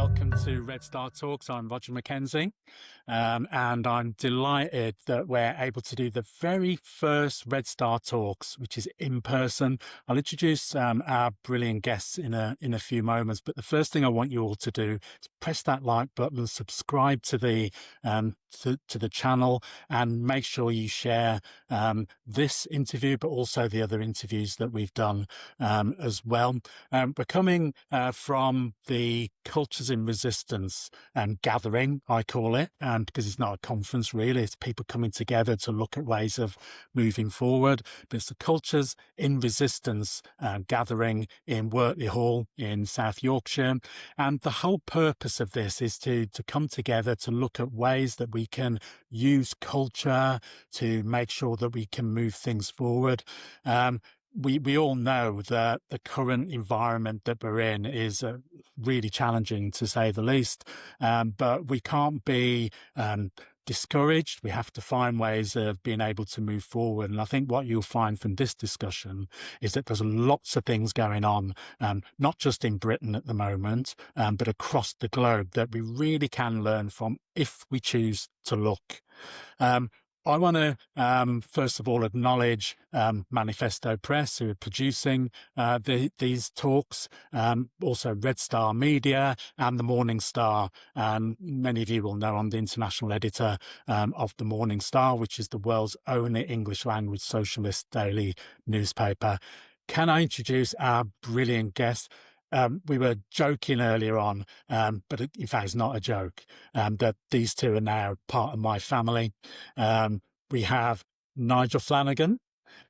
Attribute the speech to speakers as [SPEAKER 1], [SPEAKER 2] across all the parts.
[SPEAKER 1] welcome to Red Star Talks. I'm Roger McKenzie, and I'm delighted that we're able to do the very first Red Star Talks, which is in person. I'll introduce our brilliant guests in a few moments, but the first thing I want you all to do is press that like button, subscribe to the channel, and make sure you share this interview, but also the other interviews that we've done as well. We're coming from the Cultures in Resistance gathering, I call it, because it's not a conference really, it's people coming together to look at ways of moving forward. But it's the Cultures in Resistance gathering in Wortley Hall in South Yorkshire. And the whole purpose of this is to come together to look at ways that we can use culture to make sure that we can move things forward. We all know that the current environment that we're in is really challenging, to say the least, but we can't be discouraged. We have to find ways of being able to move forward. And I think what you'll find from this discussion is that there's lots of things going on, not just in Britain at the moment, but across the globe that we really can learn from if we choose to look. I want to, first of all, acknowledge Manifesto Press, who are producing these talks, also Red Star Media and the Morning Star. Many of you will know I'm the international editor of the Morning Star, which is the world's only English language socialist daily newspaper. Can I introduce our brilliant guest? We were joking earlier on, but in fact, it's not a joke, that these two are now part of my family. We have Nigel Flanagan,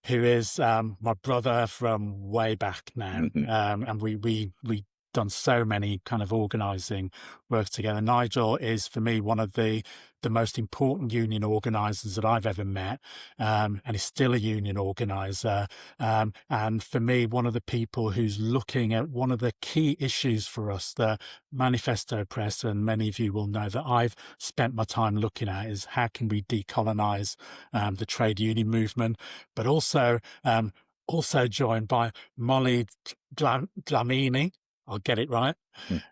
[SPEAKER 1] who is my brother from way back now, and we done so many kind of organising work together. Nigel is, for me, one of the most important union organisers that I've ever met, and is still a union organiser. And for me, one of the people who's looking at one of the key issues for us, the Manifesto Press, and many of you will know that I've spent my time looking at, is how can we decolonise the trade union movement, but also joined by Molly Dhlamini. I'll get it right.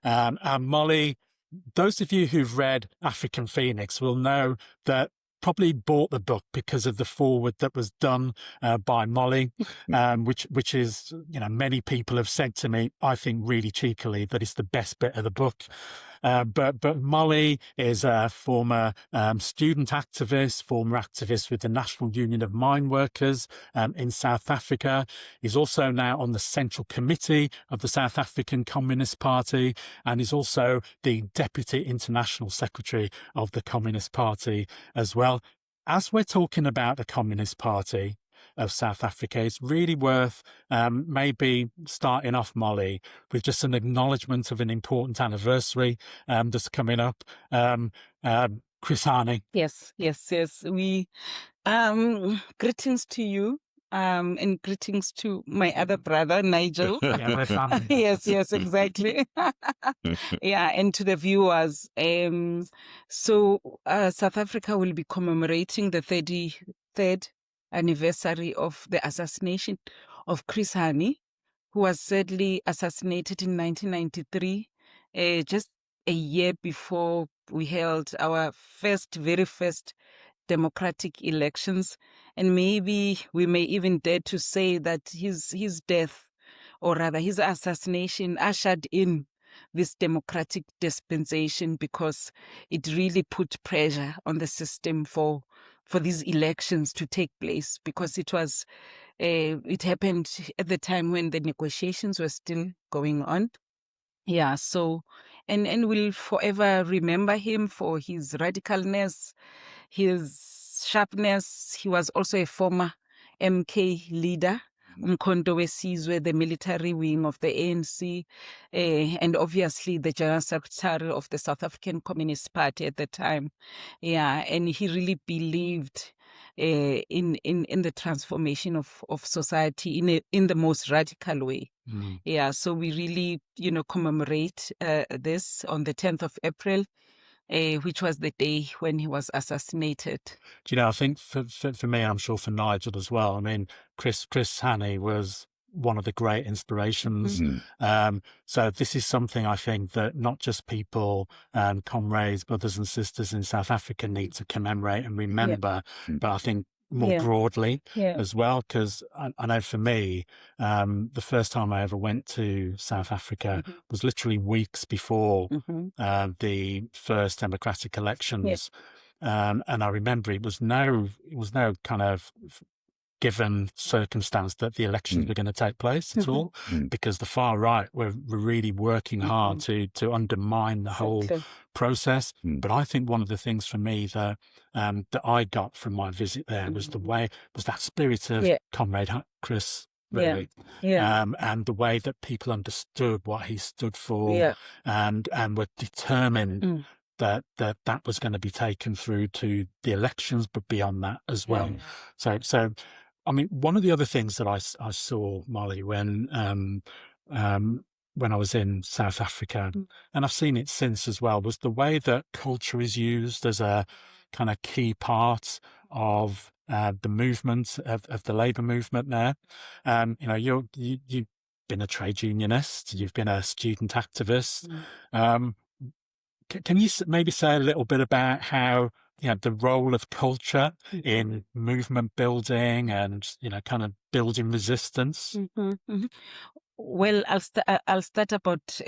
[SPEAKER 1] And Molly, those of you who've read African Phoenix will know that probably bought the book because of the foreword that was done by Molly, which is, many people have said to me, I think really cheekily, that it's the best bit of the book. But Molly is a former student activist, former activist with the National Union of Mine Workers in South Africa. He's also now on the Central Committee of the South African Communist Party, and is also the Deputy International Secretary of the Communist Party as well. As we're talking about the Communist Party of South Africa, it's really worth maybe starting off, Molly, with just an acknowledgement of an important anniversary that's coming up. Chris Hani.
[SPEAKER 2] Yes. We greetings to you. And greetings to my other brother, Nigel.
[SPEAKER 1] Yeah, we're family.
[SPEAKER 2] Yes, exactly. Yeah, and to the viewers. So South Africa will be commemorating the 33rd anniversary of the assassination of Chris Hani, who was sadly assassinated in 1993, just a year before we held our very first democratic elections. And maybe we may even dare to say that his death, or rather his assassination, ushered in this democratic dispensation, because it really put pressure on the system for these elections to take place, because it happened at the time when the negotiations were still going on. Yeah, so and we'll forever remember him for his radicalness, his sharpness. He was also a former MK leader, Umkhonto weSizwe, the military wing of the ANC, and obviously the General Secretary of the South African Communist Party at the time. Yeah, and he really believed in the transformation of society in the most radical way. Yeah, so we really, commemorate this on the 10th of April, which was the day when he was assassinated.
[SPEAKER 1] I think for me, I'm sure for Nigel as well, I mean, Chris Hani was one of the great inspirations. So this is something I think that not just people, comrades, brothers and sisters in South Africa need to commemorate and remember, but I think more broadly as well, because I know for me, the first time I ever went to South Africa was literally weeks before the first democratic elections. And I remember it was no kind of given circumstance that the elections were going to take place at all, because the far right were really working hard to undermine the whole process. But I think one of the things for me that I got from my visit there was that spirit of Comrade Chris, really, and the way that people understood what he stood for, and were determined that was going to be taken through to the elections, but beyond that as well. So I mean, one of the other things that I saw, Molly, when I was in South Africa, and I've seen it since as well, was the way that culture is used as a kind of key part of the movement, of the labour movement there. You know, you've been a trade unionist, you've been a student activist. Can you maybe say a little bit about how, you know, the role of culture in movement building and, you know, kind of building resistance?
[SPEAKER 2] Well, I'll start about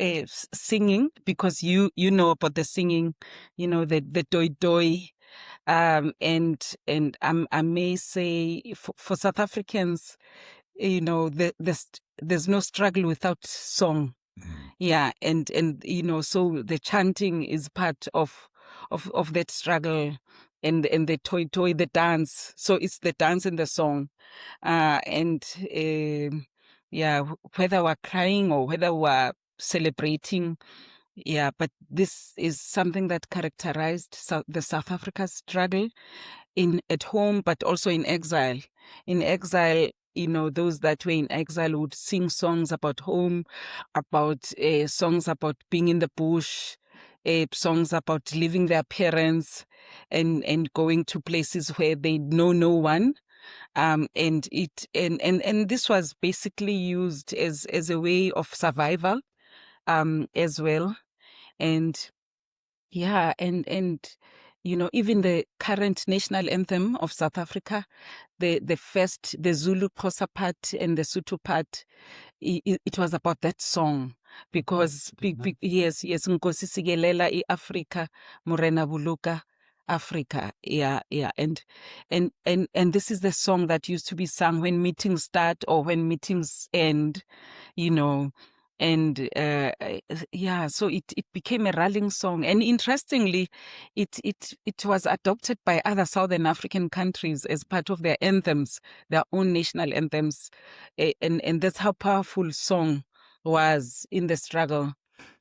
[SPEAKER 2] singing, because you know about the singing, you know, the doi doi, and I may say for South Africans, you know, there's no struggle without song. And you know, so the chanting is part of that struggle, and the toy, the dance. So it's the dance and the song, whether we're crying or whether we're celebrating. But this is something that characterized the South Africa struggle at home, but also in exile. In exile, you know, those that were in exile would sing songs about home, about songs about being in the bush, songs about leaving their parents and going to places where they know no one. And this was basically used as a way of survival, as well. And you know, even the current national anthem of South Africa, the Zulu Xhosa part and the Sotho part, it was about that song, because yes, Nkosi Sigelela iAfrika, Morena Buluka Africa. And this is the song that used to be sung when meetings start or when meetings end, you know. And so it became a rallying song. And interestingly, it was adopted by other Southern African countries as part of their anthems, their own national anthems. And that's how powerful song was in the struggle.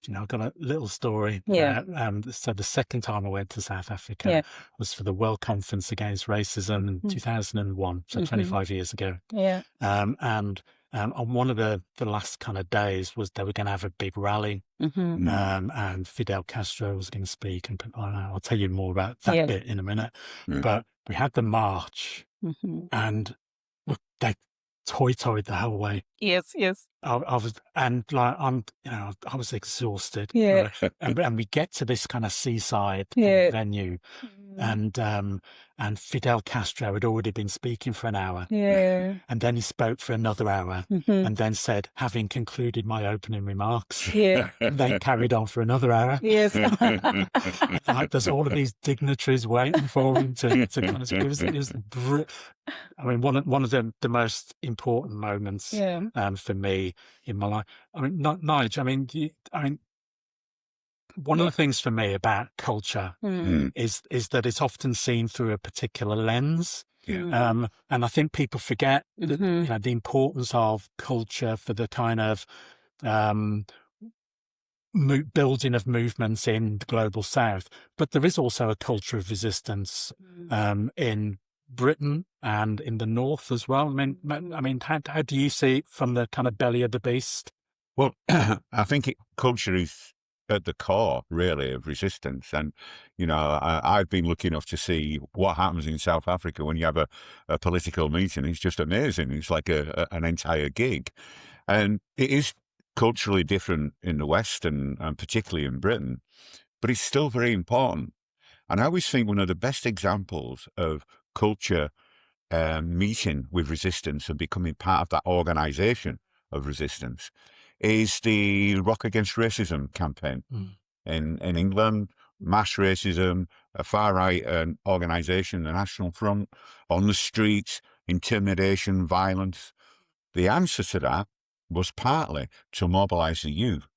[SPEAKER 1] You know, I've got a little story. So the second time I went to South Africa was for the World Conference Against Racism in 2001, so 25 years ago. And on one of the last kind of days was they were going to have a big rally, and Fidel Castro was going to speak, and I'll tell you more about that bit in a minute. But we had the march, and they toy-toyed the whole way.
[SPEAKER 2] Yes.
[SPEAKER 1] I was, and like I was exhausted. And we get to this kind of seaside venue, and Fidel Castro had already been speaking for an hour, and then he spoke for another hour, and then said, "Having concluded my opening remarks," then carried on for another hour. Like there's all of these dignitaries waiting for him to kind of. It was I mean, one of the most important moments for me in my life. I mean, Nigel. I mean, one of the things for me about culture is that it's often seen through a particular lens. And I think people forget that, you know, the importance of culture for the kind of building of movements in the global South. But there is also a culture of resistance in Britain and in the North as well. I mean, how do you see it from the kind of belly of the beast?
[SPEAKER 3] Well, I think culture is at the core, really, of resistance. And, I've been lucky enough to see what happens in South Africa when you have a political meeting. It's just amazing. It's like an entire gig. And it is culturally different in the West and particularly in Britain, but it's still very important. And I always think one of the best examples of culture meeting with resistance and becoming part of that organisation of resistance is the Rock Against Racism campaign in England. Mass racism, a far-right organisation, the National Front, on the streets, intimidation, violence. The answer to that was partly to mobilise the youth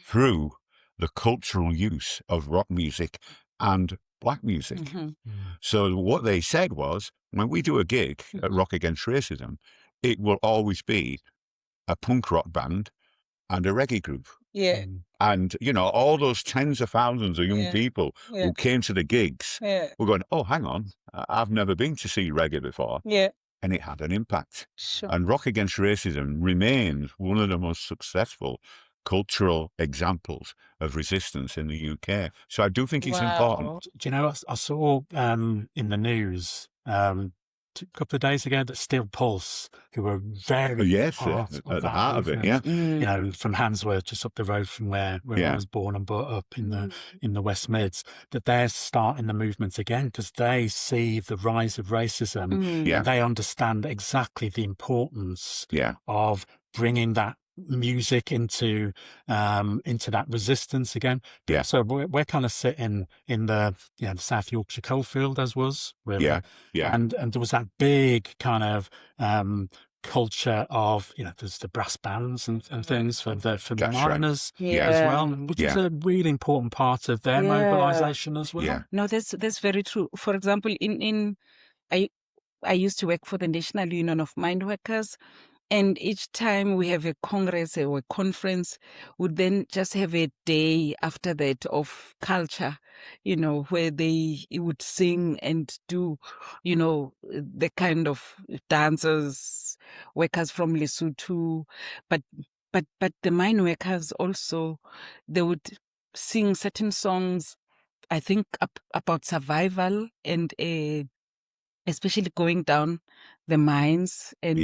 [SPEAKER 3] through the cultural use of rock music and black music. So what they said was, when we do a gig at Rock Against Racism, it will always be a punk rock band and a reggae group.
[SPEAKER 2] Yeah.
[SPEAKER 3] And, all those tens of thousands of young people who came to the gigs were going, oh, hang on, I've never been to see reggae before.
[SPEAKER 2] Yeah.
[SPEAKER 3] And it had an impact.
[SPEAKER 2] Sure.
[SPEAKER 3] And Rock Against Racism remains one of the most successful cultural examples of resistance in the UK. So I do think it's important.
[SPEAKER 1] Do you know, I saw in the news a couple of days ago that Steel Pulse, who were very
[SPEAKER 3] at the heart of it,
[SPEAKER 1] from Handsworth, just up the road from where I was born and brought up in the West Mids, that they're starting the movement again because they see the rise of racism. And they understand exactly the importance of bringing that music into that resistance again. So we're kind of sitting in the the South Yorkshire coalfield, as was really. And there was that big kind of culture of there's the brass bands and things for the miners as well, which is a really important part of their mobilization as well.
[SPEAKER 2] No, that's very true. For example, I used to work for the National Union of Mine Workers. And each time we have a congress or a conference, we'd then just have a day after that of culture, where they would sing and do, the kind of dancers, workers from Lesotho. But the mine workers also, they would sing certain songs, I think, about survival and especially going down the mines and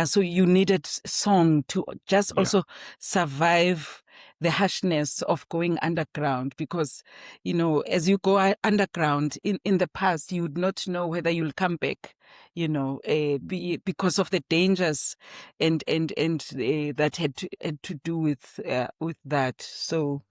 [SPEAKER 2] so you needed song to just also survive the harshness of going underground, because as you go underground in the past, you would not know whether you'll come back, because of the dangers and that had to do with that. So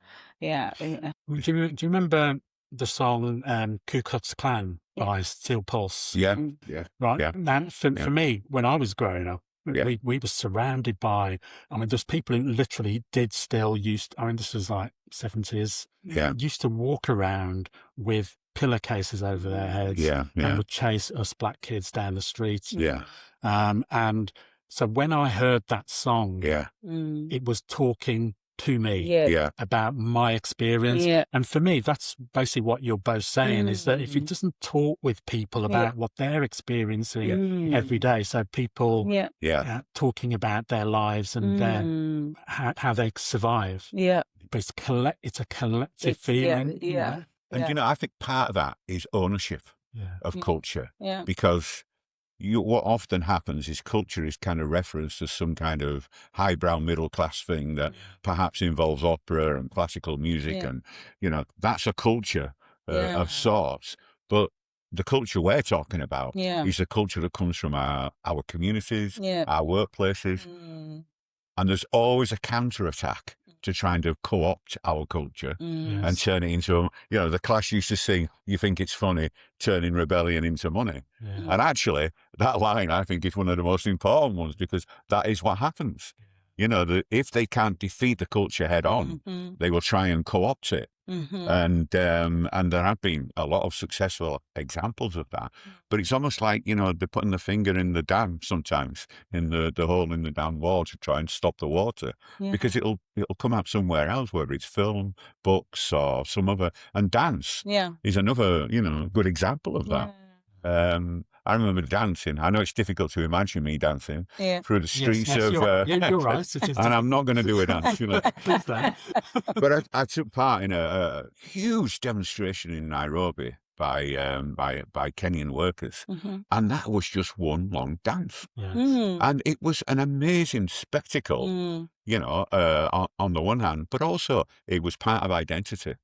[SPEAKER 1] do you remember the song Ku Klux Klan by Steel Pulse? Right. And for me, when I was growing up, we were surrounded by, there's people who literally did still this was like 70s, used to walk around with pillowcases over their heads and would chase us black kids down the streets. And so when I heard that song, it was talking to me about my experience. And for me, that's basically what you're both saying, is that if it doesn't talk with people about what they're experiencing every day, so people talking about their lives and how they survive, but it's a collective feeling.
[SPEAKER 3] And I think part of that is ownership of culture, because what often happens is culture is kind of referenced as some kind of highbrow middle class thing that perhaps involves opera and classical music, and that's a culture of sorts. But the culture we're talking about is a culture that comes from our communities, our workplaces, and there's always a counterattack to trying to co-opt our culture and turn it into, the Clash used to sing, you think it's funny, turning rebellion into money. And actually, that line, I think, is one of the most important ones, because that is what happens. If they can't defeat the culture head on, they will try and co-opt it. And there have been a lot of successful examples of that. But it's almost like, they're putting the finger in the dam sometimes, in the hole in the dam wall, to try and stop the water, because it'll come out somewhere else, whether it's film, books, or some other. And dance is another, good example of that. I remember dancing. I know it's difficult to imagine me dancing through the streets of...
[SPEAKER 1] You're right.
[SPEAKER 3] And I'm not going to do a dance.
[SPEAKER 1] Please don't.
[SPEAKER 3] But I took part in a huge demonstration in Nairobi by Kenyan workers. And that was just one long dance. And it was an amazing spectacle, you know, on the one hand, but also it was part of identity.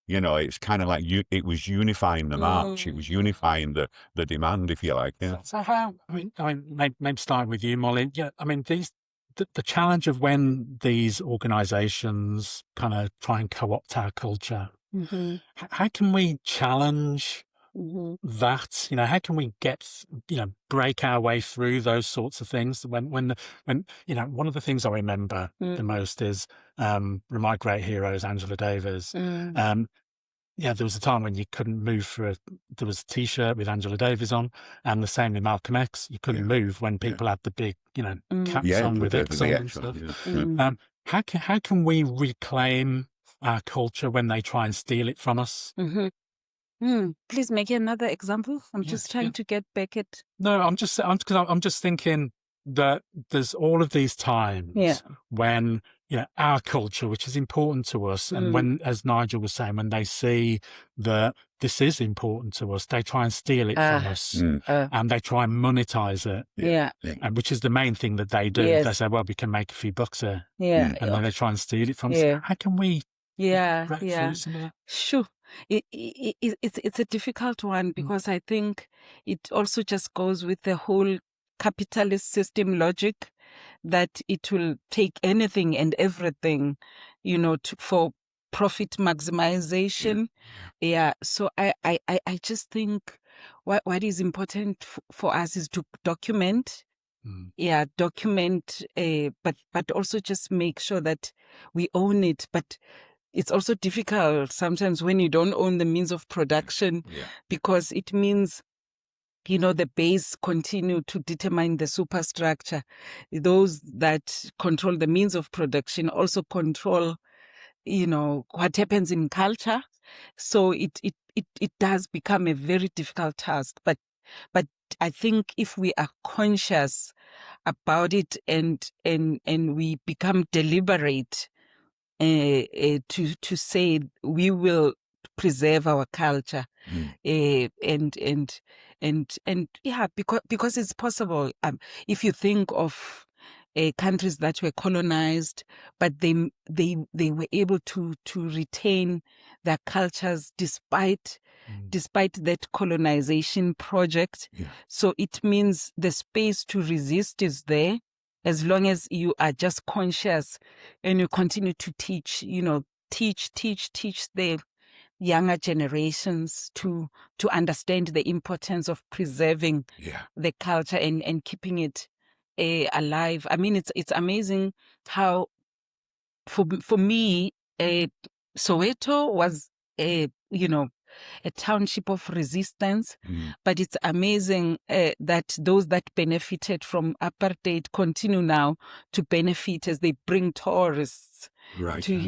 [SPEAKER 3] You know, it's kind of like it was unifying the march. It was unifying the demand, if you like. Yeah.
[SPEAKER 1] So how? I mean, maybe starting with you, Molly. Yeah, I mean, the challenge of when these organisations kind of try and co-opt our culture. How can we challenge that? You know, how can we break our way through those sorts of things? When you know, one of the things I remember the most is one of my great heroes, Angela Davis. Yeah, there was a time when you couldn't move there was a T-shirt with Angela Davis on, and the same with Malcolm X. You couldn't move when people had the big, you know, caps on with X on and stuff. How can we reclaim our culture when they try and steal it from us?
[SPEAKER 2] Please make another example. I'm just trying to get back at...
[SPEAKER 1] No, I'm just thinking that there's all of these times when, you know, our culture, which is important to us, and when, as Nigel was saying, when they see that this is important to us, they try and steal it from us, and they try and monetize it. Which is the main thing that they do. They say, well, we can make a few bucks here. And then they try and steal it from us. How can we break through some of that?
[SPEAKER 2] Sure. It's a difficult one, because I think it also just goes with the whole capitalist system logic that it will take anything and everything, you know, for profit maximization. So I just think what is important for us is to document. Document, but also just make sure that we own it. But it's also difficult sometimes when you don't own the means of production, because it means, you know, the base continue to determine the superstructure. Those that control the means of production also control, you know, what happens in culture. So it does become a very difficult task. But I think if we are conscious about it and we become deliberate to say we will preserve our culture, because it's possible. If you think of countries that were colonized, but they were able to retain their cultures despite that colonization project. So it means the space to resist is there, as long as you are just conscious and you continue to teach, you know, teach the younger generations to understand the importance of preserving the culture and keeping it alive. I mean, it's amazing how, for me, Soweto was a township of resistance, but it's amazing that those that benefited from apartheid continue now to benefit as they bring tourists to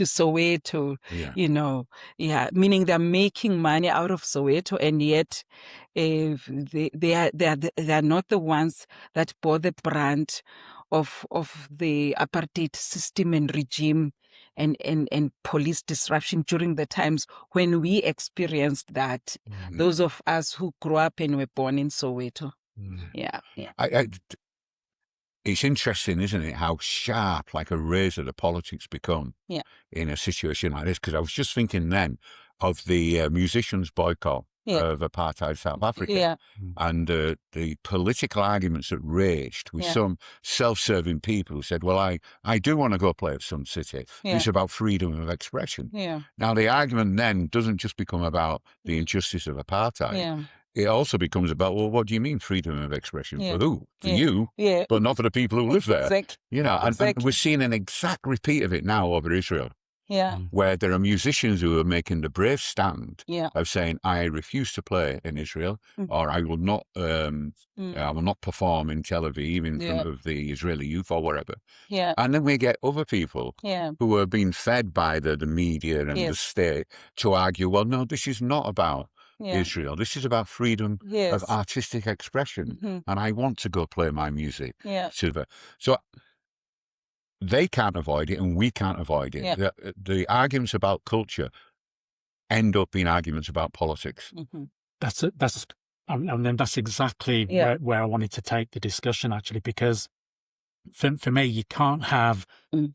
[SPEAKER 2] Soweto, you know, meaning they're making money out of Soweto, and yet they are not the ones that bore the brunt of the apartheid system and regime and police disruption during the times when we experienced that. Those of us who grew up and were born in Soweto.
[SPEAKER 3] It's interesting, isn't it, how sharp, like a razor, the politics become in a situation like this. Because I was just thinking then of the musicians' boycott of apartheid South Africa, and the political arguments that raged with some self-serving people who said, well, I do want to go play at some city. It's about freedom of expression. Now, the argument then doesn't just become about the injustice of apartheid. It also becomes about, well, what do you mean freedom of expression? For who? For you, but not for the people who live there. You know, and we're seeing an exact repeat of it now over Israel. Where there are musicians who are making the brave stand of saying, I refuse to play in Israel, or I will not perform in Tel Aviv in front of the Israeli youth or wherever. And then we get other people who are being fed by the media and the state to argue, well, no, this is not about Israel. This is about freedom of artistic expression. And I want to go play my music. So they can't avoid it and we can't avoid it. The arguments about culture end up being arguments about politics.
[SPEAKER 1] That's exactly where I wanted to take the discussion, actually, because for me, you can't have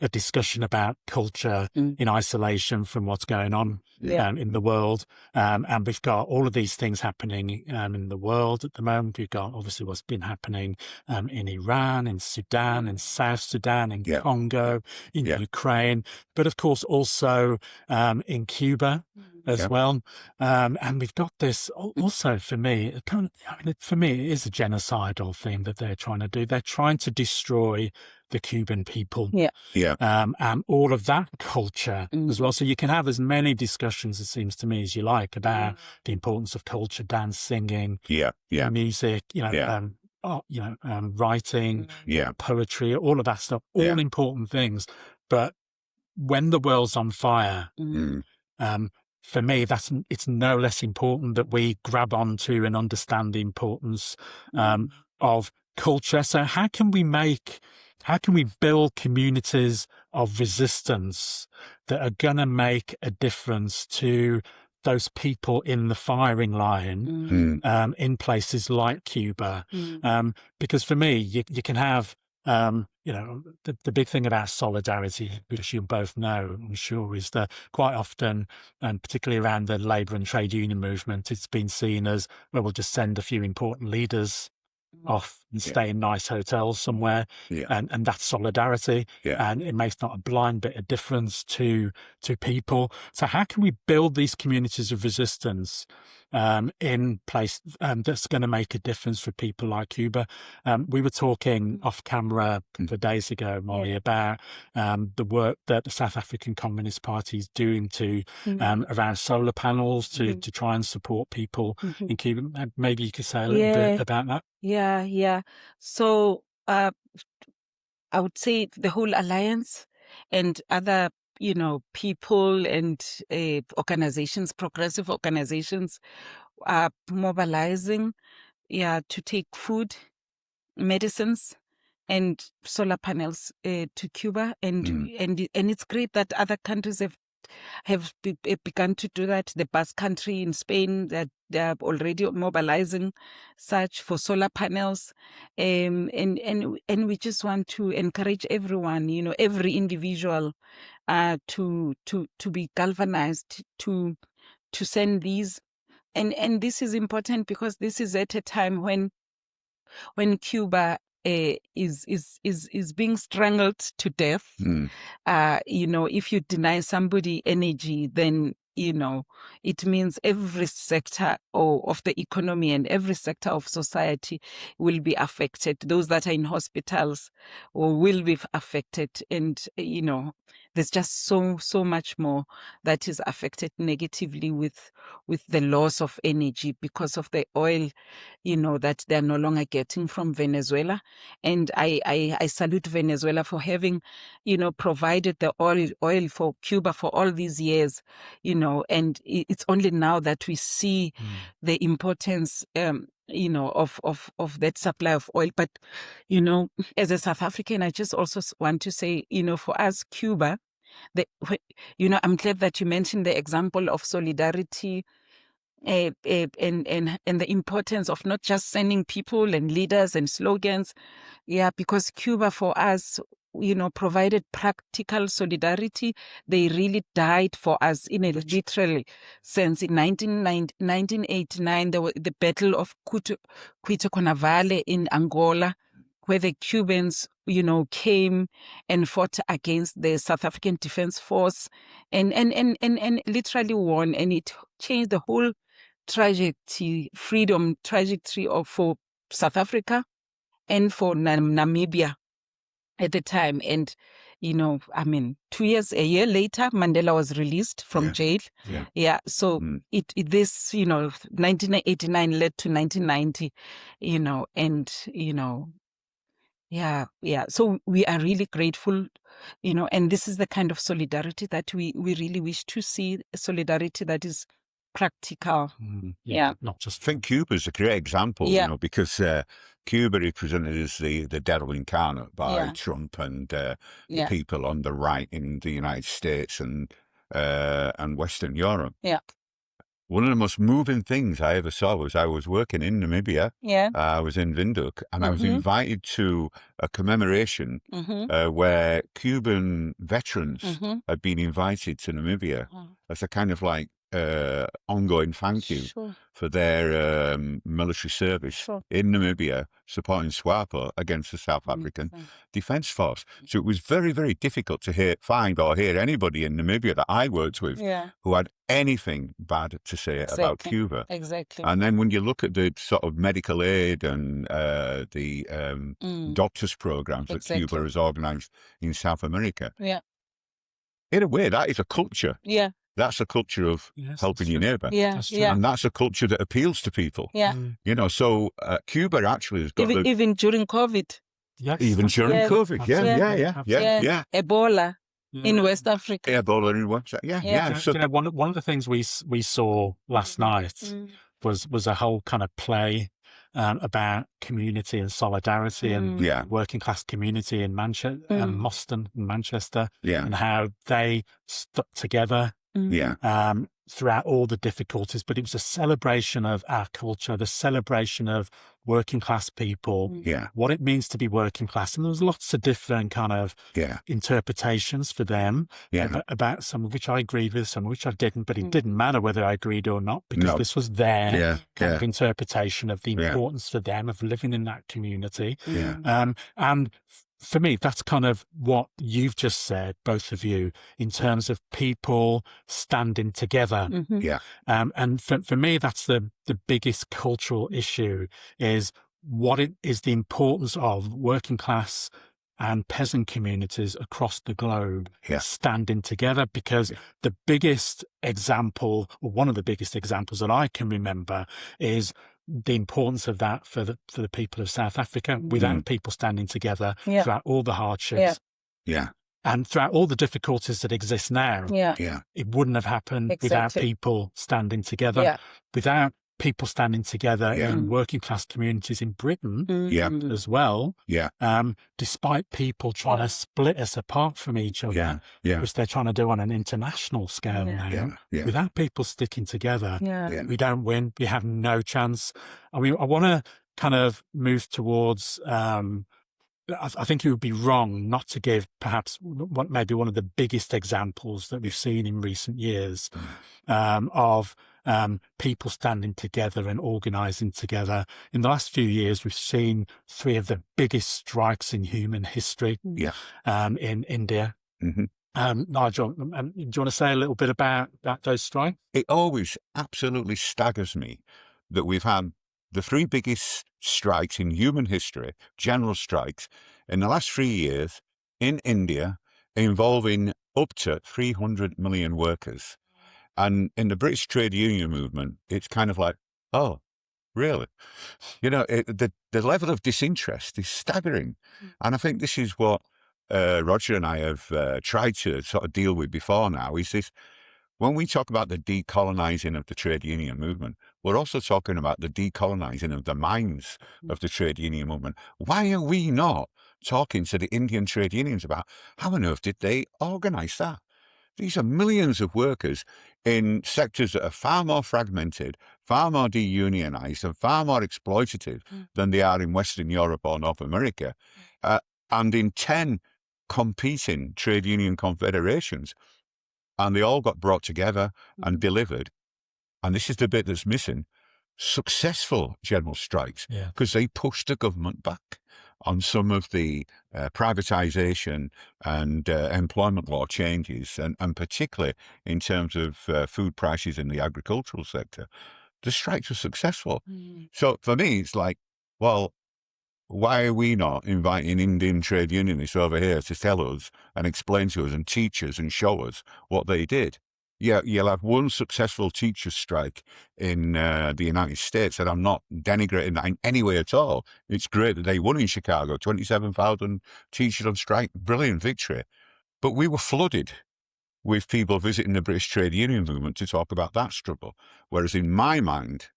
[SPEAKER 1] a discussion about culture in isolation from what's going on in the world. And we've got all of these things happening in the world at the moment. We've got obviously what's been happening in Iran, in Sudan, in South Sudan, in Congo, in Ukraine, but of course also in Cuba as well. And we've got this also, for me, it is a genocidal thing that they're trying to do. They're trying to destroy the Cuban people. And all of that culture as well. So you can have as many discussions, it seems to me, as you like about the importance of culture, dance, singing, music, writing, poetry, all of that stuff, all important things. But when the world's on fire, for me, it's no less important that we grab onto and understand the importance of culture. So how can we build communities of resistance that are going to make a difference to those people in the firing line in places like Cuba? Because for me, you can have the big thing about solidarity, which you both know, I'm sure, is that quite often, and particularly around the labour and trade union movement, it's been seen as, well, we'll just send a few important leaders off and stay in nice hotels somewhere, and that's solidarity, and it makes not a blind bit of difference to people. So how can we build these communities of resistance in place that's going to make a difference for people like Cuba? We were talking off camera a couple of days ago, Molly, about the work that the South African Communist Party is doing around solar panels to try and support people in Cuba. Maybe you could say a little bit about that.
[SPEAKER 2] So I would say the whole alliance and other, people and organizations, progressive organizations, are mobilizing, to take food, medicines, and solar panels to Cuba, and it's great that other countries have begun to do that. The Basque Country in Spain, that they're already mobilizing such for solar panels, and we just want to encourage everyone, every individual, to be galvanized to send these, and this is important because this is at a time when Cuba is being strangled to death. If you deny somebody energy, then it means every sector of the economy and every sector of society will be affected. Those that are in hospitals will be affected, and there's just so much more that is affected negatively with the loss of energy because of the oil, that they're no longer getting from Venezuela. And I salute Venezuela for having, provided the oil for Cuba for all these years, and it's only now that we see the importance, of that supply of oil. But, as a South African, I just also want to say, for us, Cuba, I'm glad that you mentioned the example of solidarity, and the importance of not just sending people and leaders and slogans, because Cuba for us, provided practical solidarity. They really died for us in a literal sense. In 1989, there was the Battle of Cuito Conavale in Angola, where the Cubans, came and fought against the South African Defense Force and literally won, and it changed the whole freedom trajectory for South Africa and for Namibia at the time. And, 2 years, a year later, Mandela was released from jail. So this, 1989 led to 1990, So we are really grateful, and this is the kind of solidarity that we really wish to see, solidarity that is practical.
[SPEAKER 1] Not just.
[SPEAKER 3] I think Cuba's a great example, because Cuba is presented as the devil incarnate by Trump and the people on the right in the United States and Western Europe.
[SPEAKER 2] Yeah.
[SPEAKER 3] One of the most moving things I ever saw was I was working in Namibia.
[SPEAKER 2] Yeah.
[SPEAKER 3] I was in Windhoek, and I was invited to a commemoration where Cuban veterans had been invited to Namibia as a kind of like ongoing thank you for their military service in Namibia, supporting SWAPO against the South African Defence Force. So it was very, very difficult to find or hear anybody in Namibia that I worked with who had anything bad to say about Cuba.
[SPEAKER 2] Exactly.
[SPEAKER 3] And then when you look at the sort of medical aid and the doctors programs that Cuba has organised in South America, in a way, that is a culture.
[SPEAKER 2] Yeah.
[SPEAKER 3] That's a culture of helping your neighbour.
[SPEAKER 2] Yeah,
[SPEAKER 3] And that's a culture that appeals to people.
[SPEAKER 2] Yeah.
[SPEAKER 3] So Cuba actually has got...
[SPEAKER 2] Even during COVID.
[SPEAKER 3] Yes. Even during COVID, yeah.
[SPEAKER 2] Ebola in West Africa.
[SPEAKER 3] Ebola in West Africa, yeah.
[SPEAKER 1] So, one of the things we saw last night was a whole kind of play about community and solidarity and working class community in Manchester and Moston and Manchester and how they stuck together throughout all the difficulties. But it was a celebration of our culture, the celebration of working class people, what it means to be working class. And there was lots of different kind of interpretations for them about some of which I agreed with, some of which I didn't, but it didn't matter whether I agreed or not, because this was their kind of interpretation of the importance for them of living in that community. And for me, that's kind of what you've just said, both of you, in terms of people standing together. And for me, that's the biggest cultural issue, is what it is the importance of working class and peasant communities across the globe standing together. Because the biggest example, or one of the biggest examples that I can remember, is the importance of that for the people of South Africa, without people standing together throughout all the hardships. And throughout all the difficulties that exist now, it wouldn't have happened without people standing together, without people standing together in working class communities in Britain as well, despite people trying to split us apart from each other, which they're trying to do on an international scale now. Without people sticking together, we don't win. We have no chance. I mean, I want to kind of move towards... I think it would be wrong not to give perhaps maybe one of the biggest examples that we've seen in recent years of people standing together and organising together. In the last few years, we've seen 3 of the biggest strikes in human history in India. Nigel, do you want to say a little bit about those strikes?
[SPEAKER 3] It always absolutely staggers me that we've had the 3 biggest strikes in human history, general strikes, in the last 3 years in India, involving up to 300 million workers. And in the British trade union movement, it's kind of like, oh, really? The level of disinterest is staggering. And I think this is what Roger and I have tried to sort of deal with before now, is this: when we talk about the decolonising of the trade union movement, we're also talking about the decolonising of the minds of the trade union movement. Why are we not talking to the Indian trade unions about how on earth did they organise that? These are millions of workers in sectors that are far more fragmented, far more deunionised, and far more exploitative than they are in Western Europe or North America, and in 10 competing trade union confederations. And they all got brought together and delivered. And this is the bit that's missing: successful general strikes, because they pushed the government back on some of the privatisation and employment law changes, and particularly in terms of food prices in the agricultural sector. The strikes were successful. So for me, it's like, well, why are we not inviting Indian trade unionists over here to tell us and explain to us and teach us and show us what they did? Yeah, you'll have one successful teachers' strike in the United States, and I'm not denigrating that in any way at all. It's great that they won in Chicago, 27,000 teachers on strike, brilliant victory. But we were flooded with people visiting the British trade union movement to talk about that struggle. Whereas in my mind,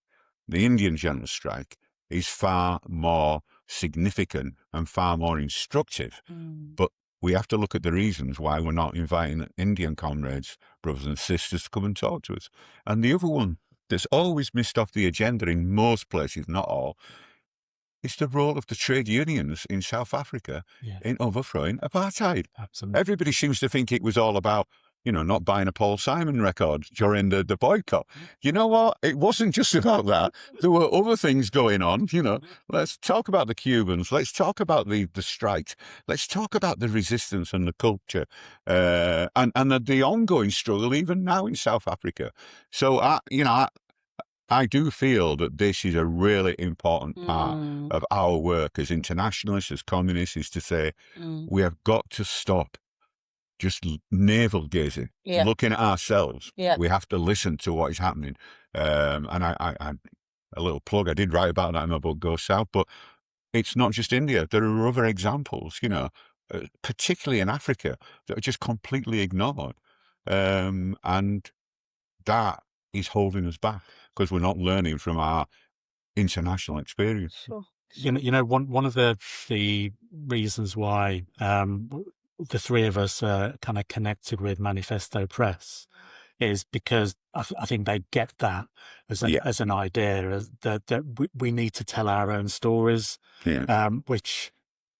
[SPEAKER 3] the Indian general strike is far more significant and far more instructive. But we have to look at the reasons why we're not inviting Indian comrades, brothers and sisters, to come and talk to us. And the other one that's always missed off the agenda in most places, not all, is the role of the trade unions in South Africa in overthrowing apartheid.
[SPEAKER 1] Absolutely.
[SPEAKER 3] Everybody seems to think it was all about, not buying a Paul Simon record during the boycott. You know what? It wasn't just about that. There were other things going on. Let's talk about the Cubans. Let's talk about the strikes. Let's talk about the resistance and the culture and the ongoing struggle even now in South Africa. So, I do feel that this is a really important part of our work as internationalists, as communists, is to say we have got to stop just navel gazing, looking at ourselves. We have to listen to what is happening. And I a little plug, I did write about that in my book, Go South, but it's not just India. There are other examples, particularly in Africa, that are just completely ignored. And that is holding us back because we're not learning from our international experience.
[SPEAKER 2] Sure.
[SPEAKER 1] One of the reasons why the three of us kind of connected with Manifesto Press is because I think they get that as an idea that we need to tell our own stories, which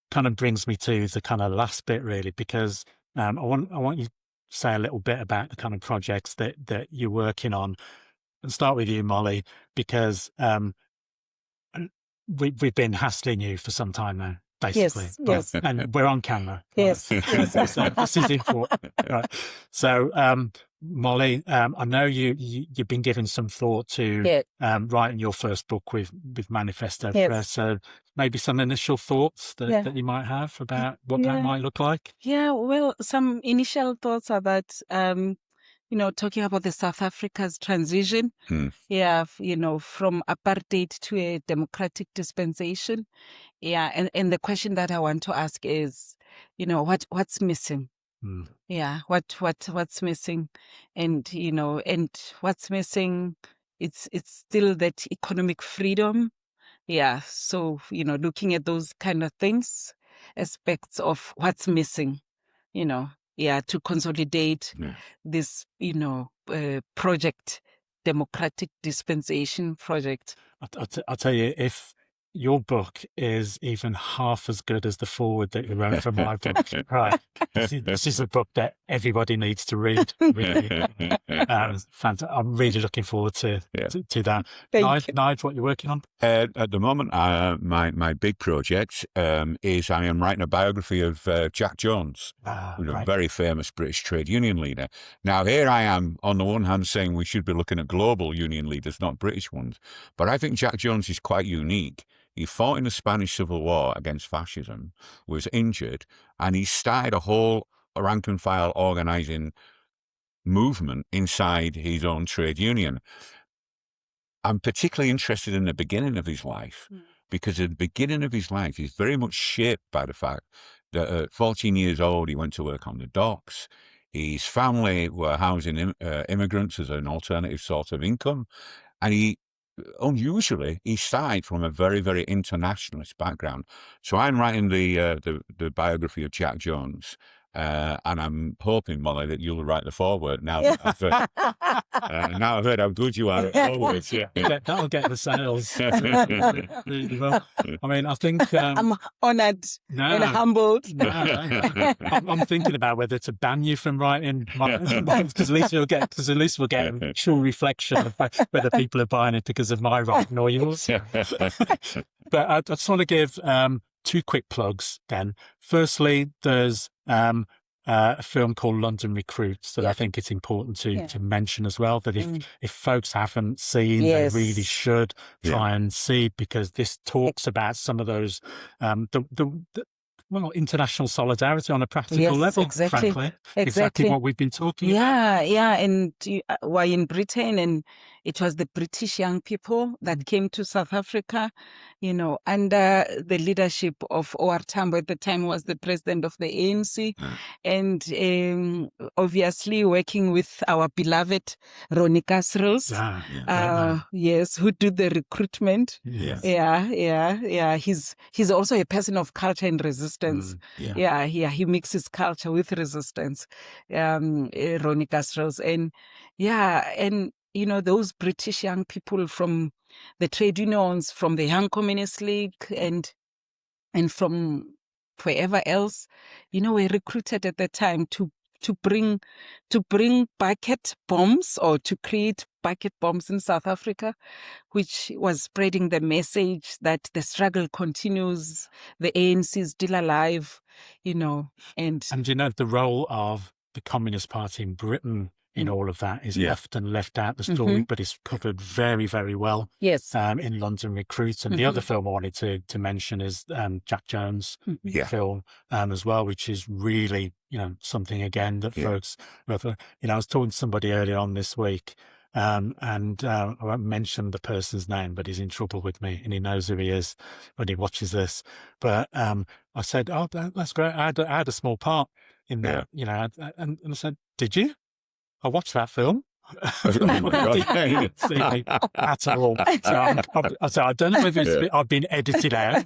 [SPEAKER 1] kind of brings me to the kind of last bit really, because I want you to say a little bit about the kind of projects that you're working on, and start with you, Molly, because we've been hassling you for some time now. Basically,
[SPEAKER 2] yes,
[SPEAKER 1] and we're on camera.
[SPEAKER 2] Yes,
[SPEAKER 1] so this is important. Right. So, Molly, I know you've been giving some thought to writing your first book with Manifesto Press. So maybe some initial thoughts that you might have about what that might look like.
[SPEAKER 2] Yeah, well, some initial thoughts are that talking about the South Africa's transition, from apartheid to a democratic dispensation. Yeah, and the question that I want to ask is, what's missing? Yeah, what's missing? And and what's missing? It's still that economic freedom. Yeah, so looking at those kind of things, aspects of what's missing, to consolidate this, project, democratic dispensation project.
[SPEAKER 1] I'll tell you, if your book is even half as good as the foreword that you wrote for my book, right? This is a book that everybody needs to read. Really, I'm really looking forward to that. Nigel, what you're working on?
[SPEAKER 3] At the moment, my big project is I am writing a biography of Jack Jones, a very famous British trade union leader. Now, here I am, on the one hand, saying we should be looking at global union leaders, not British ones. But I think Jack Jones is quite unique. He fought in the Spanish Civil War against fascism, was injured, and he started a whole rank and file organising movement inside his own trade union. I'm particularly interested in the beginning of his life, because at the beginning of his life, he's very much shaped by the fact that at 14 years old, he went to work on the docks. His family were housing immigrants as an alternative sort of income. And he started from a very, very internationalist background. So I'm writing the biography of Jack Jones, and I'm hoping, Molly, that you'll write the foreword now. That I've heard how good you are at forwards.
[SPEAKER 1] That'll get the sales. Really well. I mean, I think
[SPEAKER 2] I'm honoured and humbled.
[SPEAKER 1] I'm thinking about whether to ban you from writing, because at least we'll get an actual reflection of whether people are buying it because of my writing or yours. But I just want to give two quick plugs then. Firstly, there's a film called London Recruits that I think it's important to mention as well, that if folks haven't seen, they really should try and see, because this talks about some of those international solidarity on a practical level, frankly. Exactly what we've been talking about.
[SPEAKER 2] And why in Britain and it was the British young people that came to South Africa, under the leadership of O.R. Tambo. At the time was the president of the ANC, and obviously working with our beloved Ronnie Kasrils, yes, who did the recruitment.
[SPEAKER 3] Yes.
[SPEAKER 2] Yeah. He's also a person of culture and resistance. He mixes culture with resistance. Ronnie Kasrils, and those British young people from the trade unions, from the Young Communist League, and from wherever else, were recruited at the time to bring bucket bombs, or to create bucket bombs in South Africa, which was spreading the message that the struggle continues, the ANC is still alive, and
[SPEAKER 1] the role of the Communist Party in Britain in all of that is often left out the story, but it's covered very, very well.
[SPEAKER 2] Yes.
[SPEAKER 1] In London Recruit. And the other film I wanted to mention is Jack Jones' film as well, which is really, something again that folks, I was talking to somebody earlier on this week, and I won't mention the person's name, but he's in trouble with me and he knows who he is when he watches this. But I said, oh, that's great. I had a small part in that, and I said, did you? I watched that film.
[SPEAKER 3] Oh my God.
[SPEAKER 1] See me at all. So I don't know if I've been edited out,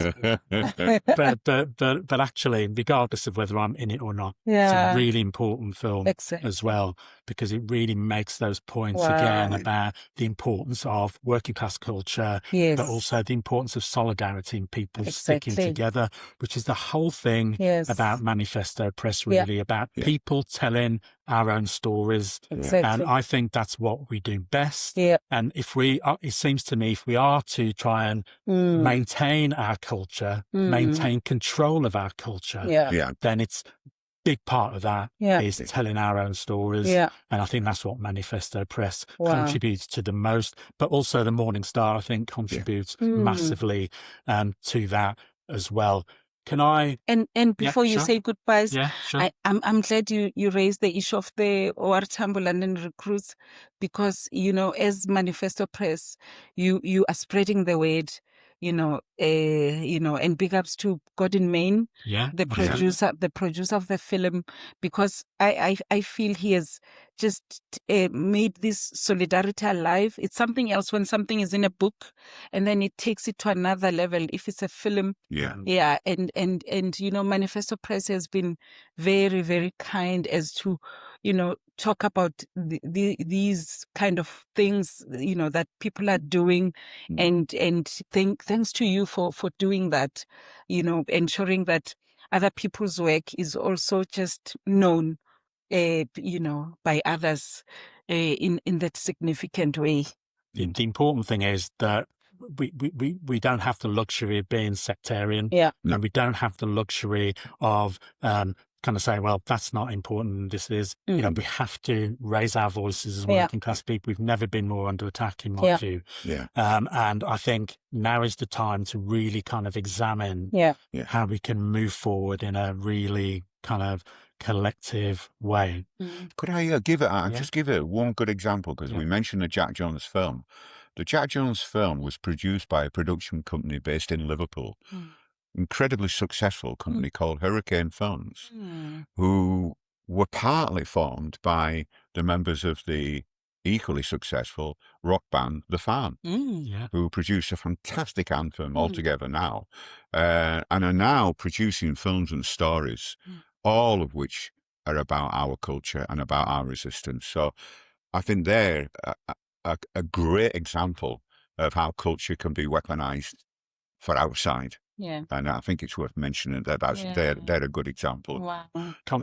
[SPEAKER 1] but actually, regardless of whether I'm in it or not, it's a really important film as well, because it really makes those points again about the importance of working class culture, but also the importance of solidarity and people sticking together, which is the whole thing about Manifesto Press, really about people telling our own stories. And I think that's what we do best. And if we are, it seems to me, if we are to try and maintain our culture, maintain control of our culture, then it's big part of that is telling our own stories. And I think that's what Manifesto Press contributes to the most, but also the Morning Star, I think, contributes massively to that as well. Can I?
[SPEAKER 2] And before you say goodbyes,
[SPEAKER 1] sure.
[SPEAKER 2] I'm glad you raised the issue of the O.R. Tambo London recruits, because as Manifesto Press, you are spreading the word, and big ups to Gordon Main, the producer of the film, because I feel he has just made this solidarity alive. It's something else when something is in a book, and then it takes it to another level if it's a film. And Manifesto Press has been very, very kind as to talk about these kind of things that people are doing, and thanks to you for doing that, ensuring that other people's work is also just known by others in that significant way.
[SPEAKER 1] The important thing is that we don't have the luxury of being sectarian, and we don't have the luxury of kind of saying, well, that's not important, this is. We have to raise our voices as working class people. We've never been more under attack, in my view. And I think now is the time to really kind of examine how we can move forward in a really kind of collective way.
[SPEAKER 3] Could I just give it one good example, because we mentioned the Jack Jones film. The Jack Jones film was produced by a production company based in Liverpool, incredibly successful company called Hurricane Films, who were partly formed by the members of the equally successful rock band The Farm, who produce a fantastic anthem altogether now, and are now producing films and stories, all of which are about our culture and about our resistance. So I think they're a great example of how culture can be weaponized for our side. And I think it's worth mentioning that they're a good example.
[SPEAKER 2] Wow.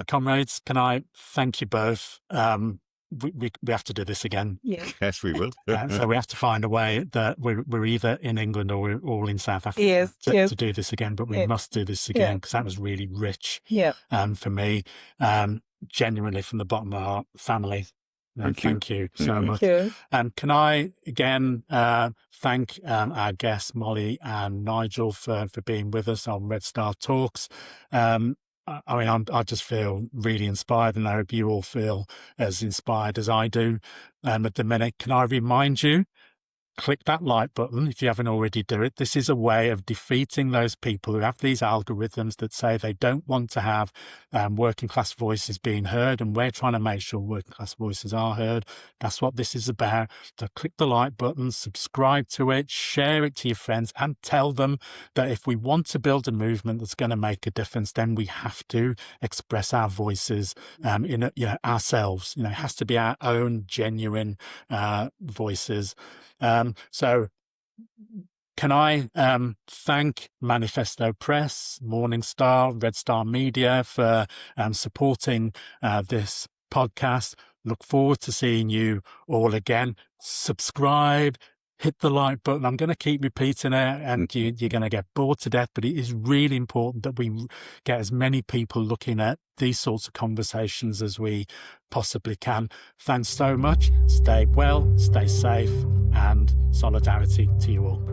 [SPEAKER 1] Comrades, can I thank you both? We have to do this again.
[SPEAKER 3] Yes, we will.
[SPEAKER 1] So we have to find a way that we're either in England or we're all in South Africa to do this again. But we must do this again, because that was really rich for me. Genuinely, from the bottom of our heart, family. Thank you so much. Can I again thank our guests, Molly and Nigel, for being with us on Red Star Talks. I mean, I just feel really inspired, and I hope you all feel as inspired as I do at the minute. Can I remind you, click that like button if you haven't already done it. This is a way of defeating those people who have these algorithms that say they don't want to have working class voices being heard, and we're trying to make sure working class voices are heard. That's what this is about. So click the like button, subscribe to it, share it to your friends, and tell them that if we want to build a movement that's going to make a difference, then we have to express our voices in ourselves. It has to be our own genuine voices. So can I thank Manifesto Press, Morning Star, Red Star Media for supporting this podcast. Look forward to seeing you all again. Subscribe, hit the like button. I'm going to keep repeating it, and you're going to get bored to death, but it is really important that we get as many people looking at these sorts of conversations as we possibly can. Thanks so much. Stay well, stay safe, and solidarity to you all.